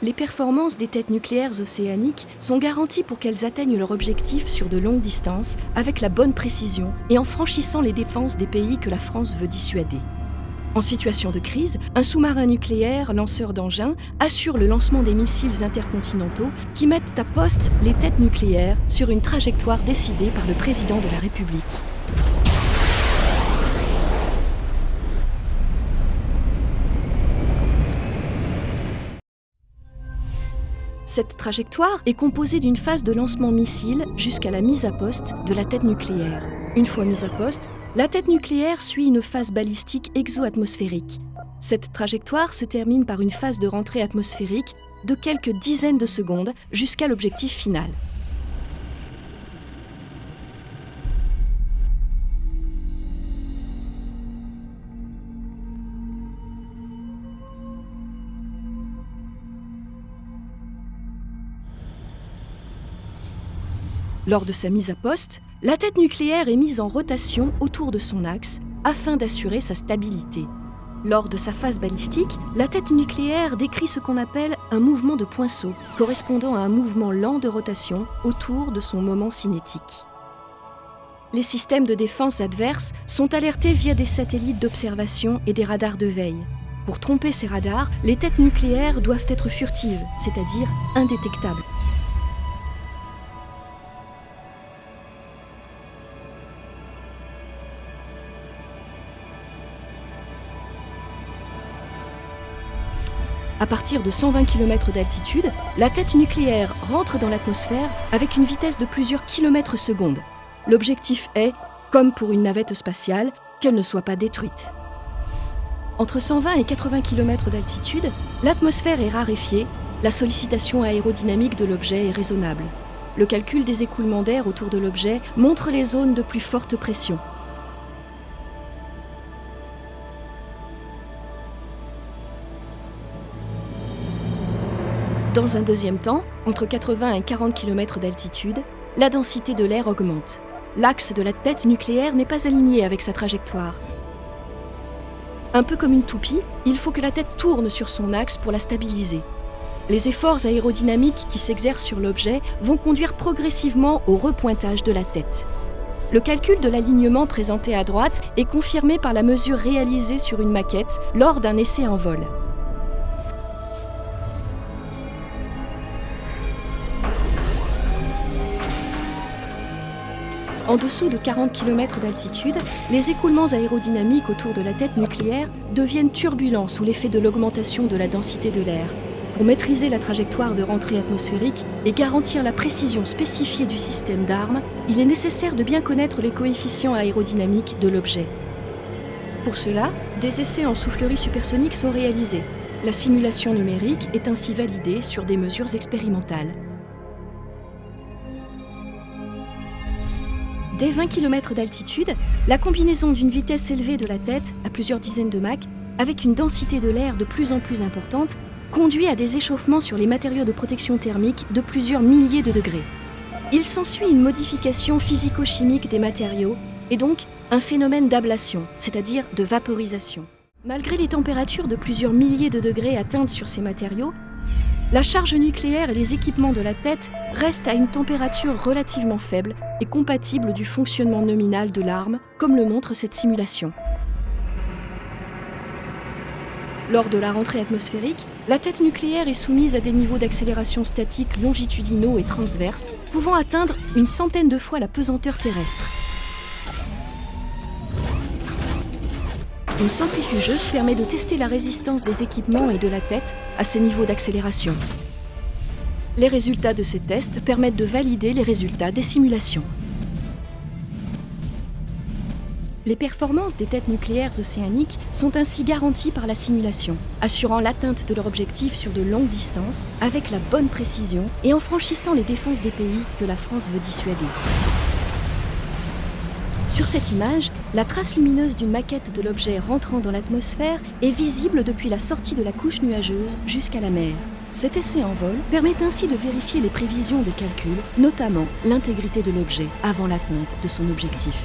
Les performances des têtes nucléaires océaniques sont garanties pour qu'elles atteignent leur objectif sur de longues distances avec la bonne précision et en franchissant les défenses des pays que la France veut dissuader. En situation de crise, un sous-marin nucléaire, lanceur d'engins, assure le lancement des missiles intercontinentaux qui mettent à poste les têtes nucléaires sur une trajectoire décidée par le président de la République. Cette trajectoire est composée d'une phase de lancement missile jusqu'à la mise à poste de la tête nucléaire. Une fois mise à poste, la tête nucléaire suit une phase balistique exo-atmosphérique. Cette trajectoire se termine par une phase de rentrée atmosphérique de quelques dizaines de secondes jusqu'à l'objectif final. Lors de sa mise à poste, la tête nucléaire est mise en rotation autour de son axe afin d'assurer sa stabilité. Lors de sa phase balistique, la tête nucléaire décrit ce qu'on appelle un mouvement de poinçon, correspondant à un mouvement lent de rotation autour de son moment cinétique. Les systèmes de défense adverses sont alertés via des satellites d'observation et des radars de veille. Pour tromper ces radars, les têtes nucléaires doivent être furtives, c'est-à-dire indétectables. À partir de 120 km d'altitude, la tête nucléaire rentre dans l'atmosphère avec une vitesse de plusieurs kilomètres secondes. L'objectif est, comme pour une navette spatiale, qu'elle ne soit pas détruite. Entre 120 et 80 km d'altitude, l'atmosphère est raréfiée, la sollicitation aérodynamique de l'objet est raisonnable. Le calcul des écoulements d'air autour de l'objet montre les zones de plus forte pression. Dans un deuxième temps, entre 80 et 40 km d'altitude, la densité de l'air augmente. L'axe de la tête nucléaire n'est pas aligné avec sa trajectoire. Un peu comme une toupie, il faut que la tête tourne sur son axe pour la stabiliser. Les efforts aérodynamiques qui s'exercent sur l'objet vont conduire progressivement au repointage de la tête. Le calcul de l'alignement présenté à droite est confirmé par la mesure réalisée sur une maquette lors d'un essai en vol. En dessous de 40 km d'altitude, les écoulements aérodynamiques autour de la tête nucléaire deviennent turbulents sous l'effet de l'augmentation de la densité de l'air. Pour maîtriser la trajectoire de rentrée atmosphérique et garantir la précision spécifiée du système d'armes, il est nécessaire de bien connaître les coefficients aérodynamiques de l'objet. Pour cela, des essais en soufflerie supersonique sont réalisés. La simulation numérique est ainsi validée sur des mesures expérimentales. Dès 20 km d'altitude, la combinaison d'une vitesse élevée de la tête, à plusieurs dizaines de Mach, avec une densité de l'air de plus en plus importante, conduit à des échauffements sur les matériaux de protection thermique de plusieurs milliers de degrés. Il s'ensuit une modification physico-chimique des matériaux et donc un phénomène d'ablation, c'est-à-dire de vaporisation. Malgré les températures de plusieurs milliers de degrés atteintes sur ces matériaux, la charge nucléaire et les équipements de la tête restent à une température relativement faible et compatible du fonctionnement nominal de l'arme, comme le montre cette simulation. Lors de la rentrée atmosphérique, la tête nucléaire est soumise à des niveaux d'accélération statique longitudinaux et transverses, pouvant atteindre une centaine de fois la pesanteur terrestre. Une centrifugeuse permet de tester la résistance des équipements et de la tête à ces niveaux d'accélération. Les résultats de ces tests permettent de valider les résultats des simulations. Les performances des têtes nucléaires océaniques sont ainsi garanties par la simulation, assurant l'atteinte de leur objectif sur de longues distances, avec la bonne précision et en franchissant les défenses des pays que la France veut dissuader. Sur cette image, la trace lumineuse d'une maquette de l'objet rentrant dans l'atmosphère est visible depuis la sortie de la couche nuageuse jusqu'à la mer. Cet essai en vol permet ainsi de vérifier les prévisions des calculs, notamment l'intégrité de l'objet avant l'atteinte de son objectif.